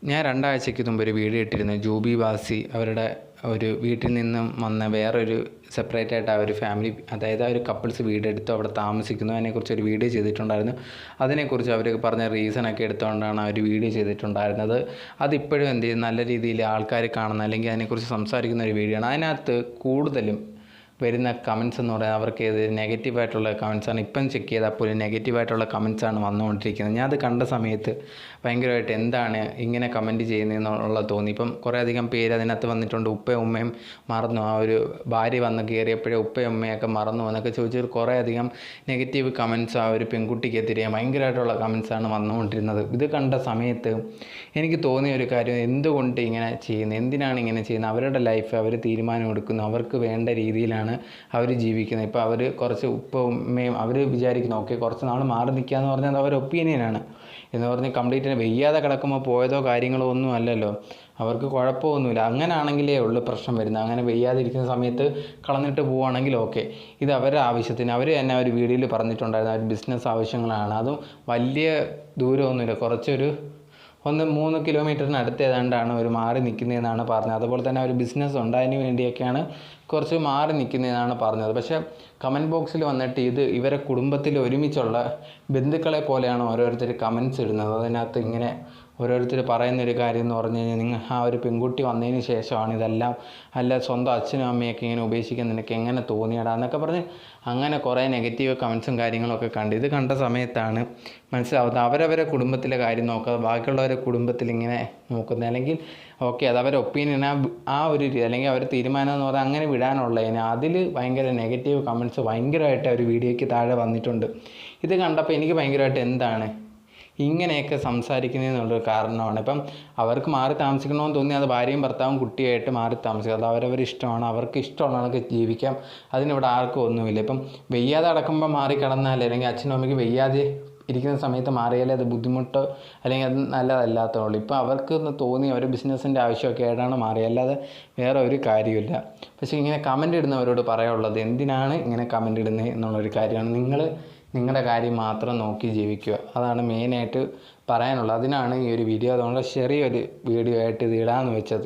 ഞാൻ 2 ആഴ്ചയ്ക്ക് മുമ്പ് ഒരു വീഡിയോ ഇട്ടിരുന്നു. ജൂബി ബാസി അവരുടെ ഒരു വീട്ടിൽ നിന്നും വന്ന വേറൊരു സെപ്പറേറ്റ് ആയിട്ട് ആ ഒരു ഫാമിലി, അതായത് ആ ഒരു കപ്പിൾസ് വീടെടുത്ത് അവിടെ താമസിക്കുന്നു. അതിനെക്കുറിച്ച് ഒരു വീഡിയോ ചെയ്തിട്ടുണ്ടായിരുന്നു. അതിനെക്കുറിച്ച് അവർ പറഞ്ഞ റീസണൊക്കെ എടുത്തുകൊണ്ടാണ് ആ ഒരു വീഡിയോ ചെയ്തിട്ടുണ്ടായിരുന്നത്. അതിപ്പോഴും എന്ത് ചെയ്യും, നല്ല രീതിയിൽ ആൾക്കാർ കാണുന്ന അല്ലെങ്കിൽ അതിനെക്കുറിച്ച് സംസാരിക്കുന്ന ഒരു വീഡിയോ ആണ്. അതിനകത്ത് കൂടുതലും വരുന്ന കമൻറ്റ്സ് എന്ന് പറയുന്നത് അവർക്ക് നെഗറ്റീവായിട്ടുള്ള കമൻറ്റ്സാണ്. ഇപ്പം ചെക്ക് ചെയ്താൽ പോലും നെഗറ്റീവായിട്ടുള്ള കമൻറ്റ്സാണ് വന്നുകൊണ്ടിരിക്കുന്നത്. ഞാൻ അത് കണ്ട സമയത്ത് ഭയങ്കരമായിട്ട് എന്താണ് ഇങ്ങനെ കമൻറ്റ് ചെയ്യുന്നതെന്നുള്ളത് തോന്നി. ഇപ്പം കുറേ അധികം പേര് അതിനകത്ത് വന്നിട്ടുണ്ട്. ഉപ്പയും ഉമ്മയും മറന്നു, ആ ഒരു ഭാര്യ വന്ന് കയറിയപ്പോഴേ ഉപ്പയും ഉമ്മയൊക്കെ മറന്നു എന്നൊക്കെ ചോദിച്ചിട്ട് കുറേ അധികം നെഗറ്റീവ് കമൻറ്റ്സ് ആ ഒരു പെൺകുട്ടിക്കെതിരെ ഭയങ്കരമായിട്ടുള്ള കമൻറ്റ്സാണ് വന്നുകൊണ്ടിരുന്നത്. ഇത് കണ്ട സമയത്ത് എനിക്ക് തോന്നിയ ഒരു കാര്യം, എന്തുകൊണ്ട് ഇങ്ങനെ ചെയ്യുന്നത്, എന്തിനാണ് ഇങ്ങനെ ചെയ്യുന്നത്? അവരുടെ ലൈഫ് അവർ തീരുമാനം എടുക്കുന്നു, അവർക്ക് വേണ്ട രീതിയിലാണ് അവർ ജീവിക്കുന്നത്. ഇപ്പോൾ അവർ കുറച്ച് ഉപ്പയും അവർ വിചാരിക്കുന്നു ഓക്കെ കുറച്ച് നാൾ മാറി നിൽക്കുക എന്ന് പറഞ്ഞാൽ അവരുടെ ഒപ്പീനിയനാണ് എന്ന് പറഞ്ഞ് കംപ്ലീറ്റ് വെയ്യാതെ കിടക്കുമ്പോൾ പോയതോ കാര്യങ്ങളോ ഒന്നും അല്ലല്ലോ, അവർക്ക് കുഴപ്പമൊന്നുമില്ല. അങ്ങനെയാണെങ്കിലേ ഉള്ളൂ പ്രശ്നം വരുന്നത്. അങ്ങനെ വെയ്യാതിരിക്കുന്ന സമയത്ത് കളഞ്ഞിട്ട് പോവുകയാണെങ്കിൽ ഓക്കെ. ഇത് അവരുടെ ആവശ്യത്തിന് അവർ തന്നെ ഒരു വീഡിയോയിൽ പറഞ്ഞിട്ടുണ്ടായിരുന്നു, അവർ ബിസിനസ് ആവശ്യങ്ങളാണ്. അതും വലിയ ദൂരമൊന്നുമില്ല, കുറച്ചൊരു 3 കിലോമീറ്ററിനടുത്ത് ഏതാണ്ടാണ് അവർ മാറി നിൽക്കുന്നതെന്നാണ് പറഞ്ഞത്. അതുപോലെ തന്നെ ഒരു ബിസിനസ് ഉണ്ട്, അതിന് വേണ്ടിയൊക്കെയാണ് കുറച്ച് മാറി നിൽക്കുന്നതെന്നാണ് പറഞ്ഞത്. പക്ഷേ കമൻറ്റ് ബോക്സിൽ വന്നിട്ട് ഇവരെ കുടുംബത്തിൽ ഒരുമിച്ചുള്ള ബന്ധുക്കളെ പോലെയാണ് ഓരോരുത്തർ കമൻറ്റ്സ് ഇടുന്നത്. അതിനകത്ത് ഇങ്ങനെ ഓരോരുത്തർ പറയുന്നൊരു കാര്യം എന്ന് പറഞ്ഞു കഴിഞ്ഞാൽ, നിങ്ങൾ ആ ഒരു പെൺകുട്ടി വന്നതിന് ശേഷമാണ് ഇതെല്ലാം, അല്ല സ്വന്തം അച്ഛനും അമ്മയൊക്കെ ഇങ്ങനെ ഉപേക്ഷിക്കാൻ നിനക്ക് എങ്ങനെ തോന്നിയടാ എന്നൊക്കെ പറഞ്ഞ് അങ്ങനെ കുറേ നെഗറ്റീവ് കമൻറ്റ്സും കാര്യങ്ങളൊക്കെ കണ്ട്. ഇത് കണ്ട സമയത്താണ് മനസ്സിലാവുന്നത് അവരവരെ കുടുംബത്തിലെ കാര്യം നോക്കാതെ ബാക്കിയുള്ളവരെ കുടുംബത്തിൽ ഇങ്ങനെ നോക്കുന്നത്. അല്ലെങ്കിൽ ഓക്കെ അത് അവരുടെ ഒപ്പീനിയൻ, ആ ഒരു അല്ലെങ്കിൽ അവർ തീരുമാനം എന്ന് പറഞ്ഞാൽ അങ്ങനെ വിടാനുള്ളതിന് അതിൽ ഭയങ്കര നെഗറ്റീവ് കമൻറ്റ്സ് ഭയങ്കരമായിട്ട് ഒരു വീഡിയോയ്ക്ക് താഴെ വന്നിട്ടുണ്ട്. ഇത് കണ്ടപ്പോൾ എനിക്ക് ഭയങ്കരമായിട്ട് എന്താണ് ഇങ്ങനെയൊക്കെ സംസാരിക്കുന്നതെന്നുള്ളൊരു കാരണമാണ്. ഇപ്പം അവർക്ക് മാറി താമസിക്കണമെന്ന് തോന്നി അത് ഭാര്യയും ഭർത്താവും കുട്ടിയായിട്ട് മാറി താമസിക്കുക, അത് അവരവരുടെ ഇഷ്ടമാണ്, അവർക്ക് ഇഷ്ടമുള്ളതൊക്കെ ജീവിക്കാം, അതിനിവിടെ ആർക്കും ഒന്നുമില്ല. ഇപ്പം വെയ്യാതെ അടക്കുമ്പോൾ മാറി കിടന്നാൽ അല്ലെങ്കിൽ അച്ഛനും അമ്മയ്ക്ക് വെയ്യാതെ ഇരിക്കുന്ന സമയത്ത് മാറിയാലേ അത് ബുദ്ധിമുട്ടോ അല്ലെങ്കിൽ അത് നല്ലതല്ലാത്തതുള്ളൂ. ഇപ്പോൾ അവർക്ക് തോന്നി ഒരു ബിസിനസ്സിൻ്റെ ആവശ്യമൊക്കെ ആയിട്ടാണ് മാറിയത്, അല്ലാതെ വേറെ ഒരു കാര്യമില്ല. പക്ഷേ ഇങ്ങനെ കമൻ്റ് ഇടുന്നവരോട് പറയാനുള്ളത്, എന്തിനാണ് ഇങ്ങനെ കമൻ്റ് ഇടുന്നത് എന്നുള്ളൊരു കാര്യമാണ്. നിങ്ങളുടെ കാര്യം മാത്രം നോക്കി ജീവിക്കുക, അതാണ് മെയിനായിട്ട് പറയാനുള്ളത്. അതിനാണ് ഈ ഒരു വീഡിയോ, അതുകൊണ്ട് ചെറിയൊരു വീഡിയോ ആയിട്ട് ഇത് ഇടാമെന്ന് വെച്ചത്.